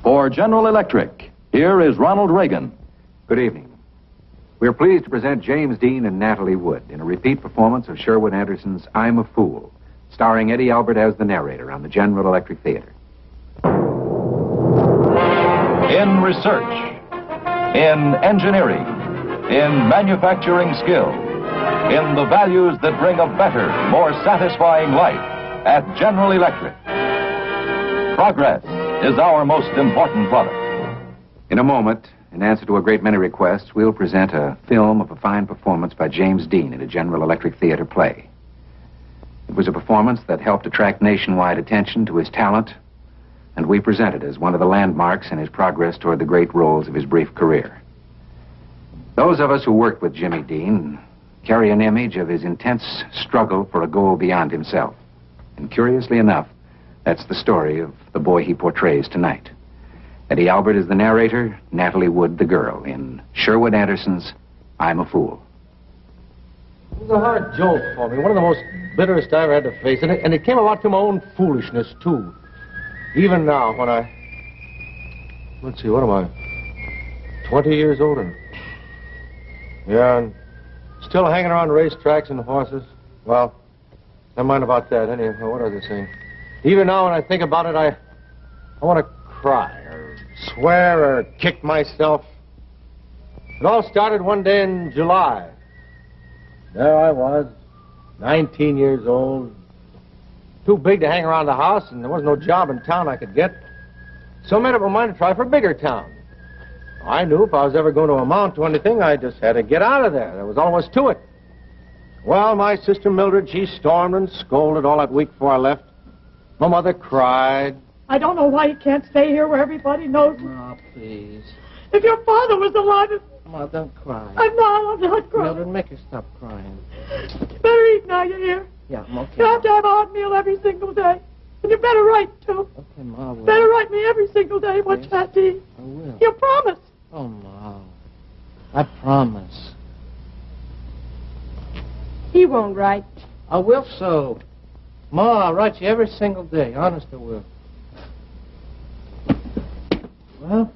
For General Electric, here is Ronald Reagan. Good evening. We're pleased to present James Dean and Natalie Wood in a repeat performance of Sherwood Anderson's I'm a Fool, starring Eddie Albert as the narrator on the General Electric Theater. In research, in engineering, in manufacturing skill, in the values that bring a better, more satisfying life at General Electric. Progress is our most important product. In a moment, in answer to a great many requests, we'll present a film of a fine performance by James Dean in a General Electric Theater play. It was a performance that helped attract nationwide attention to his talent, and we present it as one of the landmarks in his progress toward the great roles of his brief career. Those of us who worked with Jimmy Dean carry an image of his intense struggle for a goal beyond himself. And curiously enough, that's the story of the boy he portrays tonight. Eddie Albert is the narrator, Natalie Wood the girl, in Sherwood Anderson's I'm a Fool. It was a hard jolt for me, one of the most bitterest I ever had to face, and it came about through my own foolishness, too. Even now, when let's see, what am I, 20 years older? Yeah, and still hanging around racetracks and horses. Well, never mind about that. Anyway, what was I saying? Even now, when I think about it, I want to cry or swear or kick myself. It all started one day in July. There I was, 19 years old, too big to hang around the house, and there was no job in town I could get. So I made up my mind to try for a bigger town. I knew if I was ever going to amount to anything, I just had to get out of there. There was all there was to it. Well, my sister Mildred, she stormed and scolded all that week before I left. My mother cried. I don't know why you can't stay here where everybody knows. Oh, please. If your father was alive... Ma, don't cry. I'm not crying. Mildred, make her stop crying. You better eat now, you hear? Yeah, I'm okay. You have to have a hot meal every single day. And you better write, too. Okay, Ma, I will. Better write me every single day what you had to eat. I will. You promise. Oh, Ma. I promise. He won't write. I will so. Ma, I'll write you every single day. Honest, I will. Well,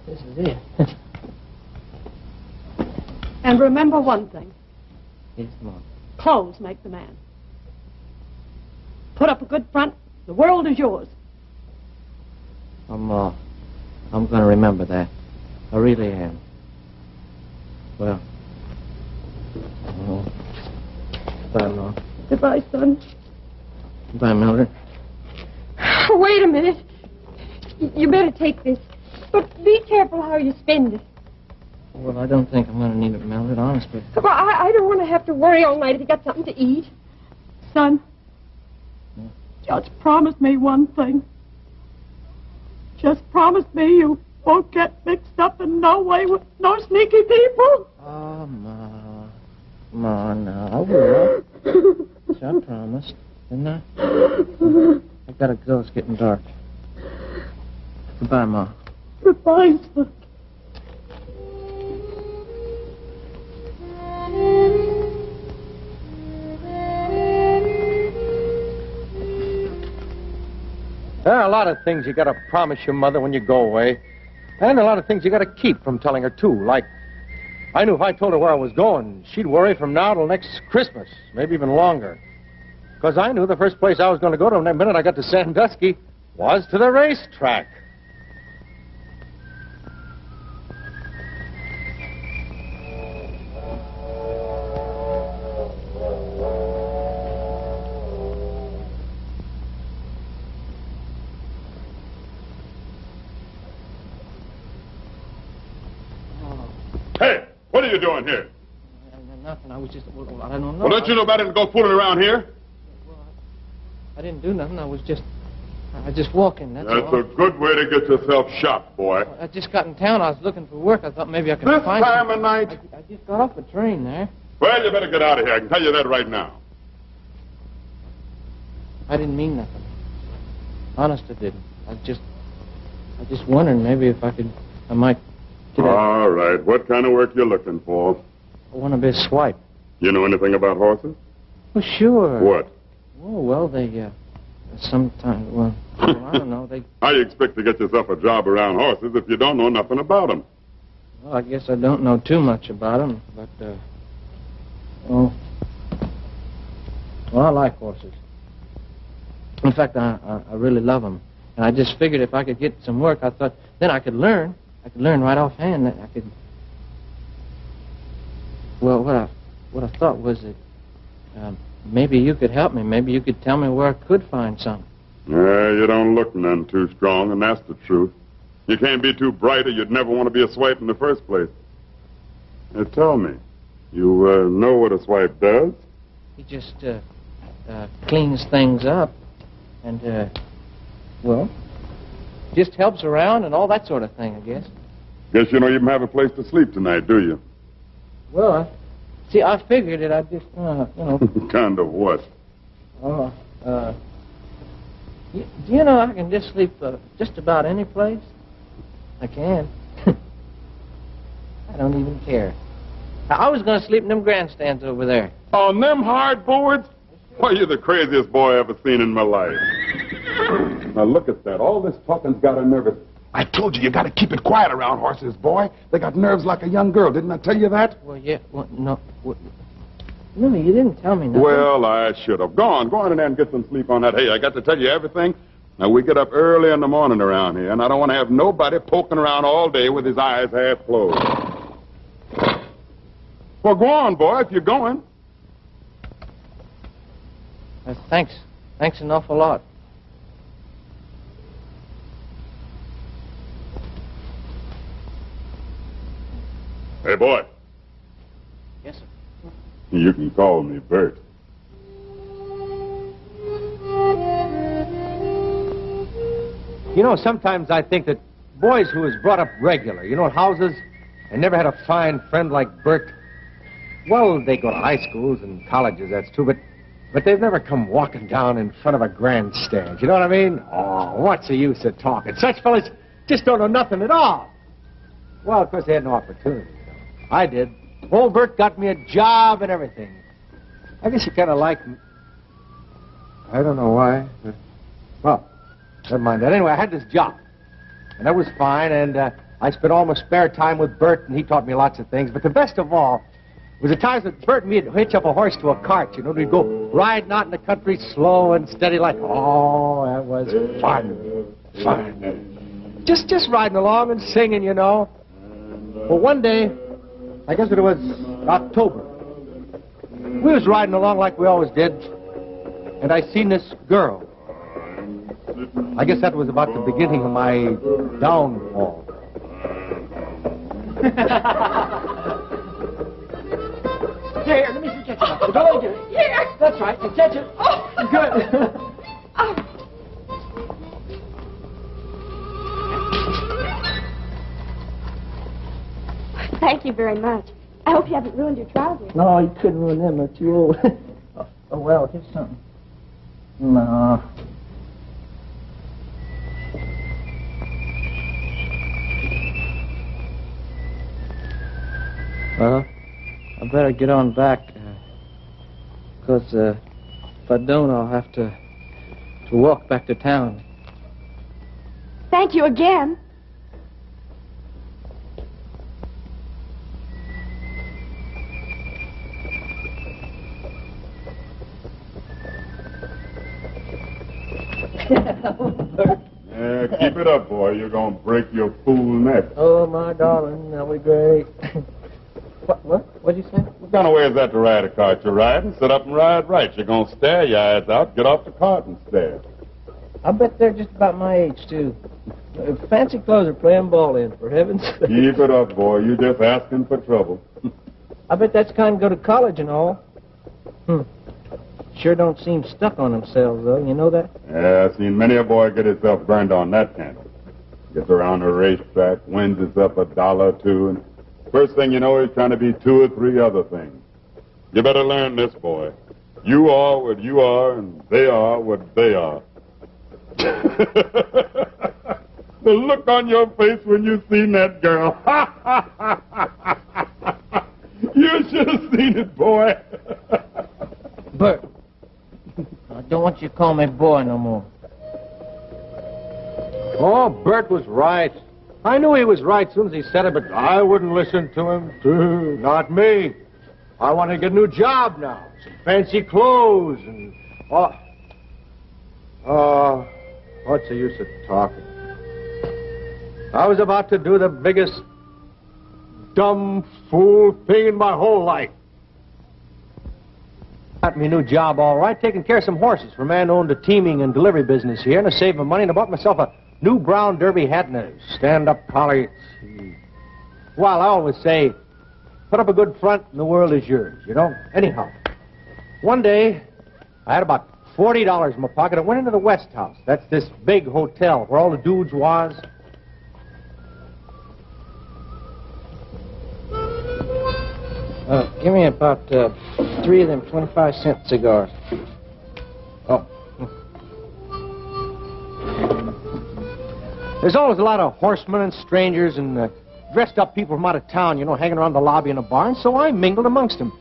this is it. And remember one thing. Yes, Ma. Clothes make the man. Put up a good front, the world is yours. I'm going to remember that. I really am. Well. Bye, Ma. Goodbye, son. Bye, Mildred. Wait a minute. You better take this. But be careful how you spend it. Well, I don't think I'm going to need it, Mildred, honestly. Well, I don't want to have to worry all night if you got something to eat. Son, just promise me one thing. Just promise me you won't get mixed up in no way with no sneaky people. Oh, Ma. Ma, no, I will. I promised, didn't I? I gotta go. It's getting dark. Goodbye, Ma. Goodbye, son. There are a lot of things you gotta promise your mother when you go away. And a lot of things you gotta keep from telling her, too. Like, I knew if I told her where I was going, she'd worry from now till next Christmas, maybe even longer. Because I knew the first place I was going to go to the minute I got to Sandusky was to the racetrack. Hey, what are you doing here? Nothing. I was just... Well, I don't know. Well, don't you know better than to go fooling around here? Well, I didn't do nothing. I was just walking, that's That's all. a good way to get yourself shot, boy. I just got in town. I was looking for work. I thought maybe I could This find time of night? I just got off the train there. Well, you better get out of here. I can tell you that right now. I didn't mean nothing. Honest, I didn't. I just wondered maybe if I might get out. All right. What kind of work you looking for? I want to be a swipe. You know anything about horses? Well, sure. What? Oh, well, they, sometimes, well... I don't know. How you expect to get yourself a job around horses if you don't know nothing about them? Well, I guess I don't know too much about them, but, well, I like horses. In fact, I really love them. And I just figured if I could get some work, I thought, then I could learn. I could learn right offhand. I could... Well, what I thought was that maybe you could help me. Maybe you could tell me where I could find some. Yeah, you don't look none too strong, and that's the truth. You can't be too bright or you'd never want to be a swipe in the first place. Now, tell me, you know what a swipe does? He just cleans things up and, well, just helps around and all that sort of thing, I guess. Guess you don't even have a place to sleep tonight, do you? Well, see, I figured that I'd just, you know... Kind of what? Do you know I can just sleep just about any place? I can. I don't even care. I was going to sleep in them grandstands over there. On them hardboards? Why, you're the craziest boy I ever seen in my life. Now, look at that. All this talking's got her nervous. I told you got to keep it quiet around horses, boy. They got nerves like a young girl. Didn't I tell you that? Well, yeah. Well, no. No, you didn't tell me nothing. Well, I should have. Go on in there and get some sleep on that hay. I got to tell you everything. Now, we get up early in the morning around here, and I don't want to have nobody poking around all day with his eyes half closed. Well, go on, boy, if you're going. Thanks. Thanks an awful lot. Hey, boy. Yes, sir. You can call me Bert. You know, sometimes I think that boys who was brought up regular, you know, in houses, and never had a fine friend like Bert, well, they go to high schools and colleges, that's true, but they've never come walking down in front of a grandstand. You know what I mean? Oh, what's the use of talking? Such fellas just don't know nothing at all. Well, of course, they had no opportunity. I did. Old Bert got me a job and everything. I guess he kind of liked me. I don't know why. But, well, never mind that. Anyway, I had this job, and that was fine, and I spent all my spare time with Bert, and he taught me lots of things. But the best of all was the times that Bert and me would hitch up a horse to a cart, you know. We'd go riding out in the country slow and steady like, oh, that was fun. Fun. Just riding along and singing, you know. Well, one day, I guess it was October, we was riding along like we always did, and I seen this girl. I guess that was about the beginning of my downfall. Here, let me see ketchup. Don't let it. Here. That's right, and ketchup. Oh. Good. Oh. Thank you very much. I hope you haven't ruined your trousers. No, you couldn't ruin them. They're too old. Oh, well, here's something. No. Well, I better get on back, because if I don't, I'll have to walk back to town. Thank you again. Yeah, keep it up, boy. You're going to break your fool neck. Oh, my darling, that'll be great. What'd you say? What kind of way is that to ride a cart? You ride and sit up and ride right. You're going to stare your eyes out, get off the cart and stare. I bet they're just about my age, too. Fancy clothes are playing ball in, for heaven's sake. Keep it up, boy. You're just asking for trouble. I bet that's kind of go to college and all. Sure don't seem stuck on themselves, though. You know that? Yeah, I've seen many a boy get himself burned on that candle. Gets around a racetrack, wins himself $1 or $2, and first thing you know, he's trying to be 2 or 3 other things. You better learn this, boy. You are what you are, and they are what they are. The look on your face when you seen that girl. You should have seen it, boy. Bert, I don't want you to call me boy no more. Oh, Bert was right. I knew he was right as soon as he said it, but I wouldn't listen to him. Not me. I want to get a new job now. Some fancy clothes and... what's the use of talking? I was about to do the biggest dumb fool thing in my whole life. Got me a new job, all right, taking care of some horses for a man who owned a teaming and delivery business here, and I saved my money and I bought myself a new brown derby hat and a stand-up collar. Well, I always say, put up a good front and the world is yours, you know? Anyhow, one day, I had about $40 in my pocket. I went into the West House. That's this big hotel where all the dudes was. Give me about 3 of them 25-cent cigars. Oh. There's always a lot of horsemen and strangers and dressed up people from out of town, you know, hanging around the lobby in a bar, and so I mingled amongst them.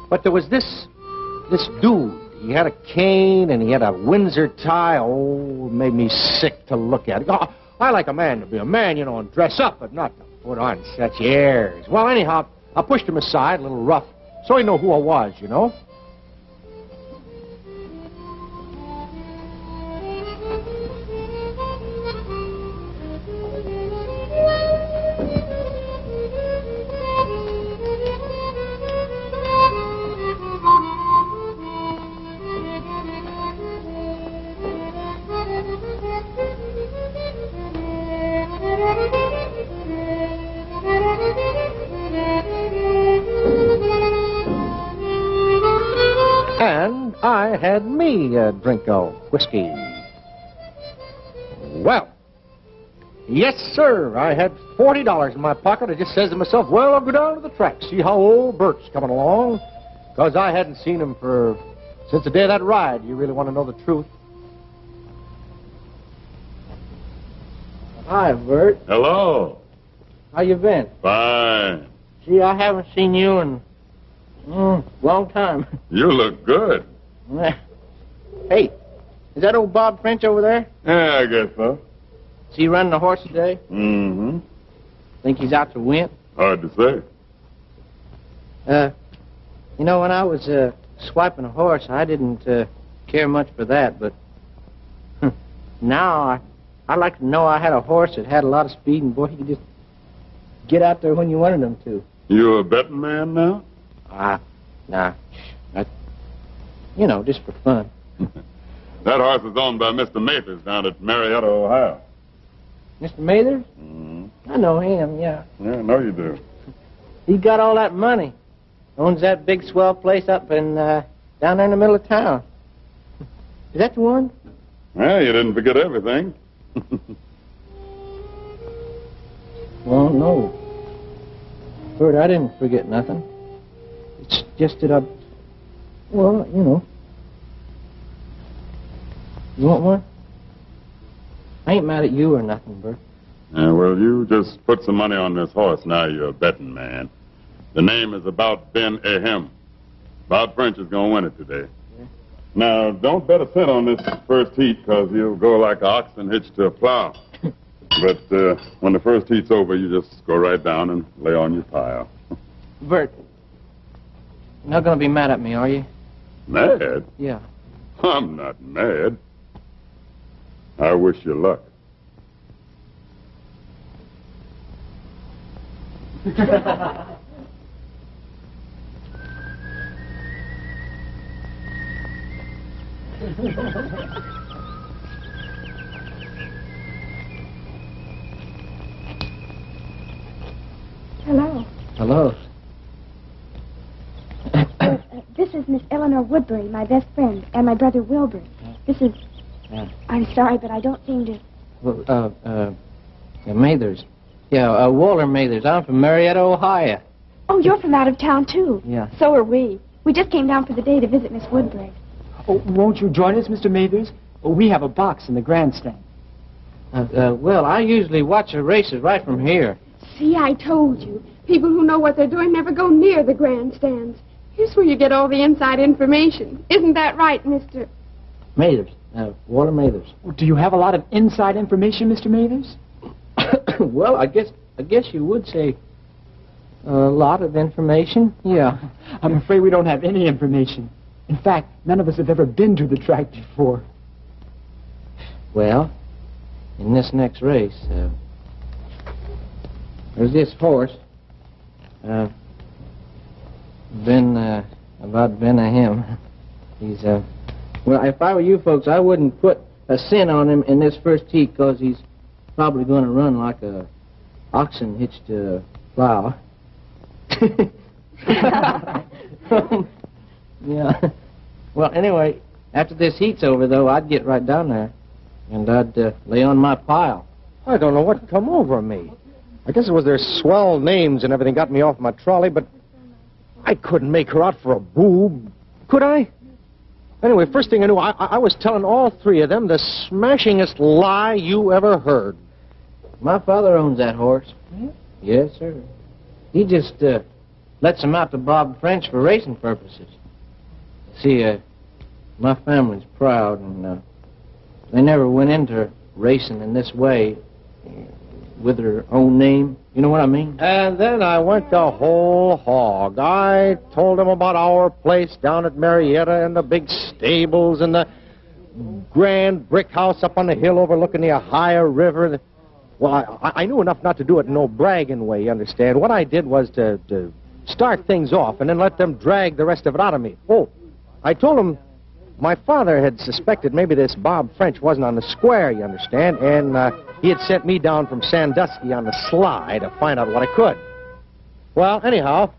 But there was this dude. He had a cane and he had a Windsor tie. Oh, it made me sick to look at. Oh, I like a man to be a man, you know, and dress up, but not to put on such airs. Well, anyhow, I pushed him aside, a little rough, so he knew who I was, you know. And I had me a drink of whiskey. Well, yes, sir, I had $40 in my pocket. I just says to myself, well, I'll go down to the track, see how old Bert's coming along, because I hadn't seen him since the day of that ride. You really want to know the truth? Hi, Bert. Hello. How you been? Fine. Gee, I haven't seen you in long time. You look good. Hey, is that old Bob French over there? Yeah, I guess so. Is he running the horse today? Mm-hmm. Think he's out to win? Hard to say. You know, when I was swiping a horse, I didn't care much for that, but now I'd like to know I had a horse that had a lot of speed, and boy, he could just get out there when you wanted him to. You a betting man now? Nah. You know, just for fun. That horse is owned by Mr. Mathers down at Marietta, Ohio. Mr. Mathers? Mm-hmm. I know him, yeah. Yeah, I know you do. He got all that money. Owns that big swell place up in, down there in the middle of town. Is that the one? Well, you didn't forget everything. Well, no. Bert, I didn't forget nothing. It's just that well, you know. You want one? I ain't mad at you or nothing, Bert. Yeah, well, you just put some money on this horse. Now you're a betting man. The name is About Ben Ahem. Bob French is going to win it today. Yeah. Now, don't bet a cent on this first heat, because you'll go like an oxen hitched to a plow. But when the first heat's over, you just go right down and lay on your pile. Bert, you're not going to be mad at me, are you? Mad? Yeah. I'm not mad. I wish you luck. Hello. Hello. This is Miss Eleanor Woodbury, my best friend, and my brother Wilbur. This is... I'm sorry, but I don't seem to... Well, Mathers. Yeah, Walter Mathers. I'm from Marietta, Ohio. Oh, you're from out of town, too. Yeah. So are we. We just came down for the day to visit Miss Woodbury. Oh, won't you join us, Mr. Mathers? Oh, we have a box in the grandstand. Well, I usually watch the races right from here. See, I told you. People who know what they're doing never go near the grandstands. Here's where you get all the inside information. Isn't that right, Mr. Mathers. Walter Mathers. Do you have a lot of inside information, Mr. Mathers? Well, I guess you would say a lot of information. Yeah. I'm afraid we don't have any information. In fact, none of us have ever been to the track before. Well, in this next race, there's this horse. About Ben of him. He's, well, if I were you folks, I wouldn't put a cent on him in this first heat, because he's probably going to run like a oxen hitched to a plow. Yeah. Well, anyway, after this heat's over, though, I'd get right down there, and I'd lay on my pile. I don't know what come over me. I guess it was their swell names and everything got me off my trolley, but I couldn't make her out for a boob, could I? Anyway, first thing I knew, I was telling all three of them the smashingest lie you ever heard. My father owns that horse. Yes, sir. He just lets him out to Bob French for racing purposes. See, my family's proud, and they never went into racing in this way with their own name. You know what I mean? And then I went the whole hog. I told them about our place down at Marietta and the big stables and the grand brick house up on the hill overlooking the Ohio River. Well, I knew enough not to do it in no bragging way, you understand. What I did was to start things off and then let them drag the rest of it out of me. Oh, I told them my father had suspected maybe this Bob French wasn't on the square, you understand, and he had sent me down from Sandusky on the sly to find out what I could. Well, anyhow,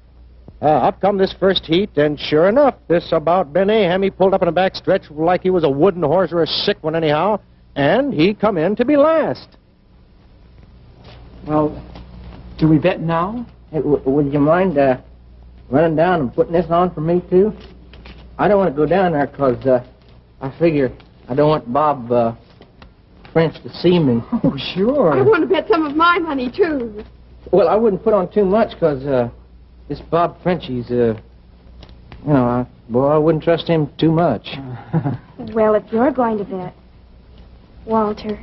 up come this first heat, and sure enough, this about Ben Aham, he pulled up in a back stretch like he was a wooden horse or a sick one anyhow, and he come in to be last. Well, do we bet now? Hey, would you mind running down and putting this on for me, too? I don't want to go down there because I figure I don't want Bob French to see me. Oh, sure. I want to bet some of my money, too. Well, I wouldn't put on too much because this Bob French, he's, I wouldn't trust him too much. Well, if you're going to bet, Walter.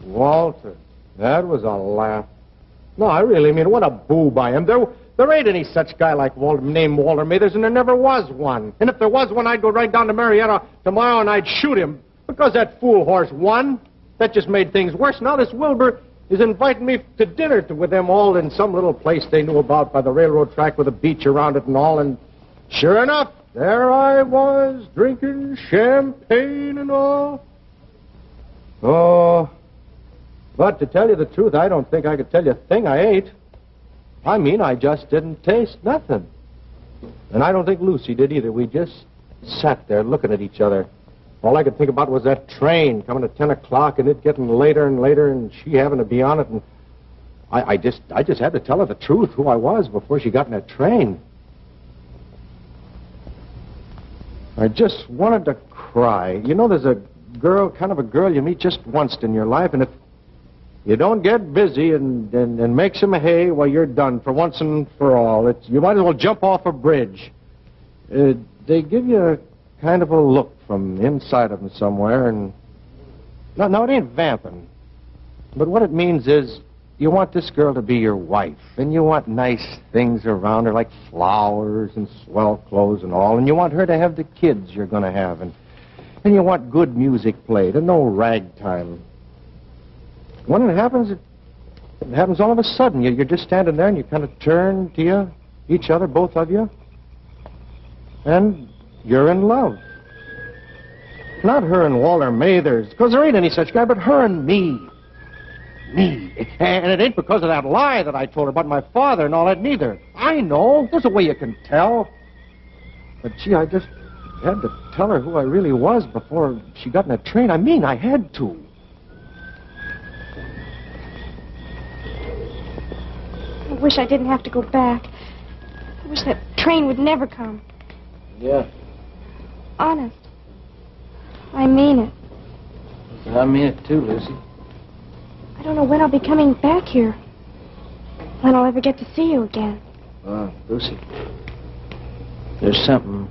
Walter, that was a laugh. No, I really mean, what a boob I am. There ain't any such guy like named Walter Mathers, and there never was one. And if there was one, I'd go right down to Marietta tomorrow and I'd shoot him. Because that fool horse won. That just made things worse. Now this Wilbur is inviting me to dinner with them all in some little place they knew about by the railroad track with a beach around it and all. And sure enough, there I was, drinking champagne and all. Oh, but to tell you the truth, I don't think I could tell you a thing I ate. I mean, I just didn't taste nothing. And I don't think Lucy did either. We just sat there looking at each other. All I could think about was that train coming at 10 o'clock and it getting later and later and she having to be on it. And I just had to tell her the truth, who I was, before she got in that train. I just wanted to cry. You know, there's a girl, kind of a girl you meet just once in your life, and if you don't get busy and make some hay, well, you're done for once and for all. You might as well jump off a bridge. They give you a kind of a look from inside of them somewhere, and no, it ain't vamping. But what it means is you want this girl to be your wife, and you want nice things around her, like flowers and swell clothes and all, and you want her to have the kids you're going to have, and you want good music played and no ragtime. When it happens all of a sudden. You're just standing there and you kind of turn to each other, both of you, and you're in love. Not her and Walter Mathers, because there ain't any such guy, but her and me. Me. And it ain't because of that lie that I told her about my father and all that, neither. I know. There's a way you can tell. But, gee, I just had to tell her who I really was before she got in that train. I mean, I had to. I wish I didn't have to go back. I wish that train would never come. Yeah. Honest. I mean it. I mean it too, Lucy. I don't know when I'll be coming back here. When I'll ever get to see you again. Lucy, there's something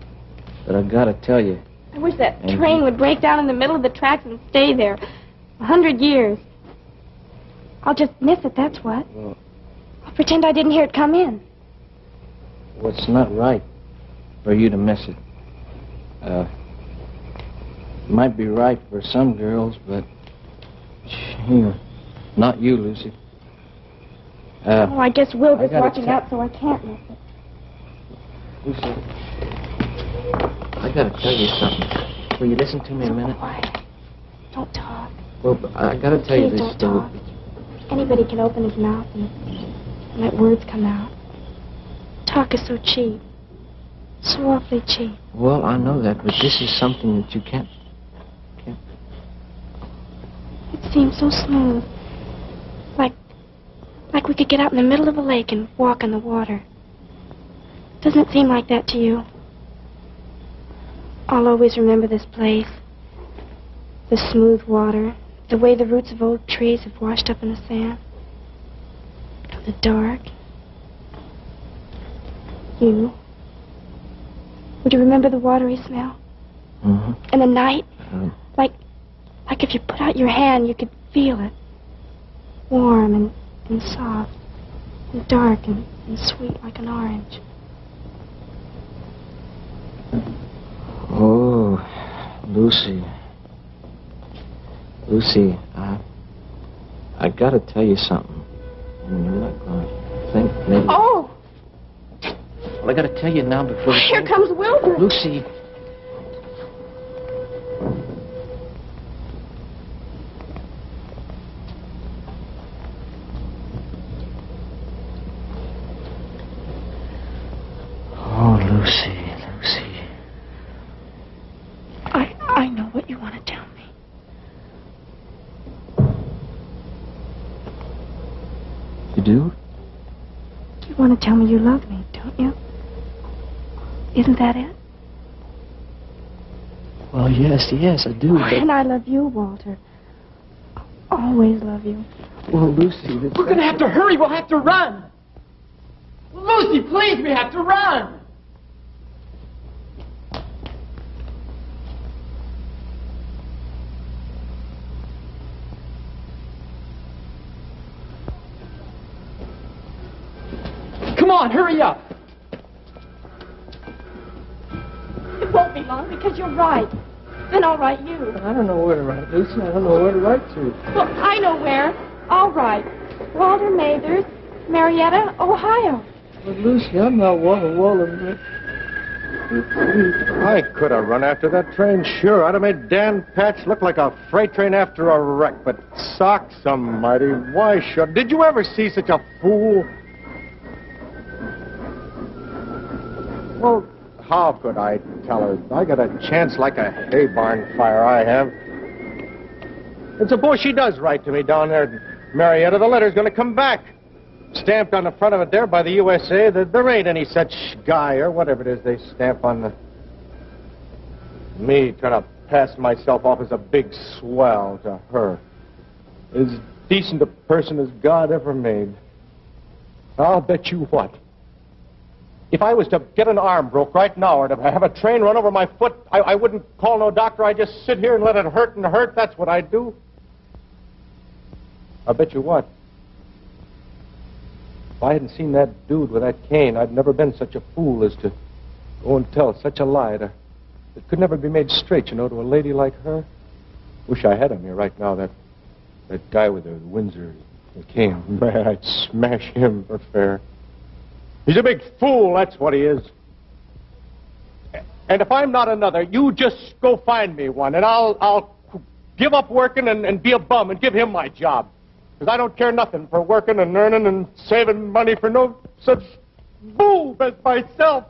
that I've got to tell you. I wish that train would break down in the middle of the tracks and stay there. 100 years. I'll just miss it, that's what. Well, I'll pretend I didn't hear it come in. well, it's not right for you to miss it. It might be right for some girls, but not you, Lucy. Oh, I guess Wilbur's I gotta watching out, so I can't miss it. Lucy, I gotta tell you something. Will you listen to me a minute? Quiet. Don't talk. Well, I gotta tell you Please this. don't talk. Anybody can open his mouth and let words come out. Talk is so cheap. So awfully cheap. Well, I know that, but this is something that you can't. It seems so smooth. Like we could get out in the middle of a lake and walk on the water. Doesn't it seem like that to you? I'll always remember this place. The smooth water. The way the roots of old trees have washed up in the sand. The dark. You. Would you remember the watery smell? Mm-hmm. And the night? Like if you put out your hand, you could feel it. Warm and soft. And dark and sweet like an orange. Oh, Lucy. Lucy, I gotta tell you something. And you're not going to think maybe... Oh! Well, I gotta tell you now before... Here comes Wilbur. Lucy. Oh, Lucy. I know what you want to tell me. You do? You want to tell me you love me, don't you? Isn't that it? Well, yes, I do, but... And I love you, Walter. I'll always love you. Well, Lucy... We're going to have to hurry. We'll have to run. Lucy, please, we have to run. Come on, hurry up. It won't be long because you're right. Then I'll write you. I don't know where to write, Lucy. I don't know where to write to. Well, I know where. I'll write. Walter Mathers, Marietta, Ohio. But Lucy, I'm not Walter. I could have run after that train, sure. I'd have made Dan Patch look like a freight train after a wreck. But socks almighty, why should... Did you ever see such a fool? Well, how could I tell her? I got a chance like a hay barn fire, I have. And suppose she does write to me down there at Marietta. The letter's going to come back. Stamped on the front of it there by the USA. There ain't any such guy or whatever it is they stamp on the... Me trying to pass myself off as a big swell to her. As decent a person as God ever made. I'll bet you what. If I was to get an arm broke right now or to have a train run over my foot, I wouldn't call no doctor. I'd just sit here and let it hurt and hurt. That's what I'd do. I'll bet you what. If I hadn't seen that dude with that cane, I'd never been such a fool as to go and tell such a lie that could never be made straight, you know, to a lady like her. Wish I had him here right now, that guy with the Windsor cane. Man, I'd smash him for fair. He's a big fool, that's what he is. And if I'm not another, you just go find me one, and I'll give up working and be a bum and give him my job. Because I don't care nothing for working and earning and saving money for no such boob as myself.